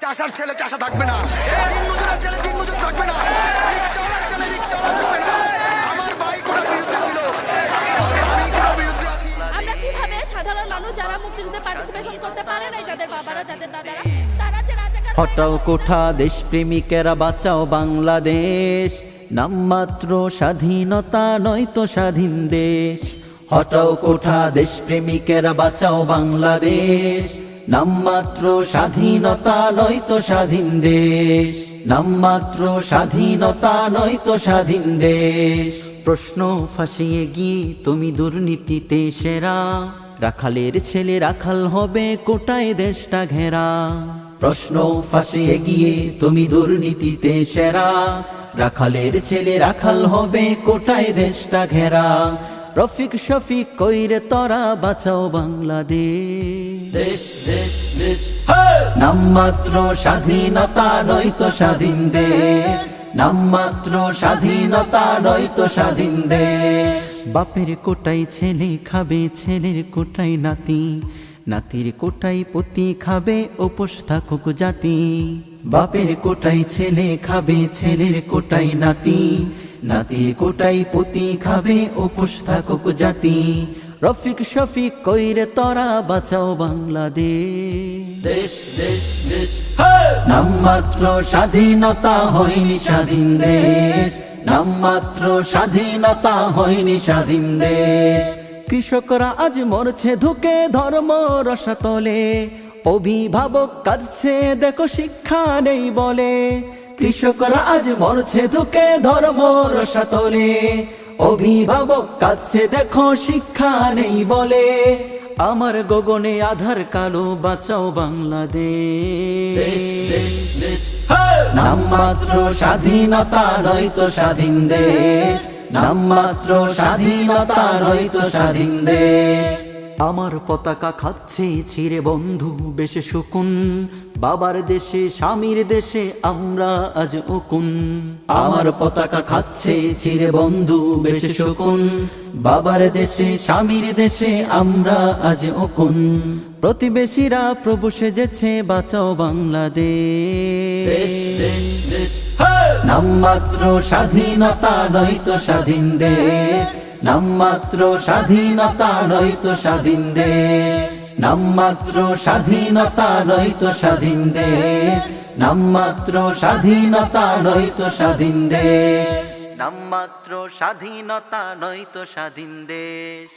চাষার ছেলে চাষা থাকবে না, দিনমজুরের ছেলে দিনমজুর থাকবে না, রিকশাওয়ালার ছেলে রিকশাওয়ালা থাকবে না। আমার ভাই কোটার বিরুদ্ধে ছিল, আমি কোটার বিরুদ্ধে আছি। আমরা কিভাবে সাধারণ মানুষ যারা মুক্তিযুদ্ধে পার্টিসিপেশন করতে পারে নাই, যাদের বাবারা যাদের দাদারা তারা যে রাজাকার হটাও কোঠা দেশপ্রেমিকেরা বাঁচাও বাংলাদেশ, নামমাত্র স্বাধীনতা নয়তো স্বাধীন দেশ। হটাও কোঠা দেশপ্রেমিকেরা বাঁচাও বাংলাদেশ, নামমাত্র স্বাধীনতা নয়তো স্বাধীন দেশ। নামমাত্র স্বাধীনতা নয়তো স্বাধীন দেশ। প্রশ্ন ফাঁসিয়ে গিয়ে তুমি দুর্নীতিতে সেরা, রাখালের ছেলে রাখাল হবে কোটায় দেশটা ঘেরা। প্রশ্ন ফাঁসিয়ে গিয়ে তুমি দুর্নীতিতে সেরা, রাখালের ছেলে রাখাল হবে কোটায় দেশটা ঘেরা। রফিক শফিক কইরে তোরা বাঁচাও বাংলাদেশ, দেশ দেশ দেশ। নামমাত্র স্বাধীনতা নয়তো স্বাধীন দেশ, নামমাত্র স্বাধীনতা নয়তো স্বাধীন দেশ। বাপের কোটাই ছেলে খাবে, ছেলের কোটাই নাতি, নাতির কোটাই পতি খাবে, উপোস থাকুক জাতি। বাপের কোটাই ছেলে খাবে, ছেলের কোটাই নাতি, নাতির কোটাই পতি খাবে, উপোস থাকুক জাতি। রফিক শফিক কইরে তোরা বাঁচাও বাংলাদেশ, দেশ দেশ দেশ। নামমাত্র স্বাধীনতা হয়নি স্বাধীন দেশ, নামমাত্র স্বাধীনতা হয়নি স্বাধীন দেশ। কৃষকরা আজ মরছে ধুকে ধর্ম রসাতলে, অভিভাবক কাঁদছে দেখো শিক্ষা নেই বলে। কৃষকরা আজ মরছে ধুকে ধর্ম রসাতলে, অভিভাবক কাঁদছে দেখো শিক্ষা নেই বলে। আমার গগনে আধার কালো বাঁচাও বাংলাদেশ, দেশ দেশ। নামমাত্র স্বাধীনতা নয়তো স্বাধীন দেশ, নামমাত্র স্বাধীনতা নয়তো স্বাধীন দেশ। আমার পতাকা খাচ্ছে ছিঁড়ে বন্ধু বেশে শকুন, বাবার দেশে স্বামীর দেশে আমরা আজ উকুন। আমার পতাকা খাচ্ছে ছিঁড়ে বন্ধু বেশে শকুন, বাবার দেশে স্বামীর দেশে আমরা আজ উকুন। প্রতিবেশীরা প্রভু সেজেছে বাঁচাও বাংলাদেশ, দেশ দেশ। নামমাত্র স্বাধীনতা নয়তো স্বাধীন দেশ, নামমাত্র স্বাধীনতা নয়তো স্বাধীন দেশ। নামমাত্র স্বাধীনতা নয়তো স্বাধীন দেশ, নামমাত্র স্বাধীনতা নয়তো স্বাধীন দেশ। নামমাত্র স্বাধীনতা নয়তো স্বাধীন দেশ।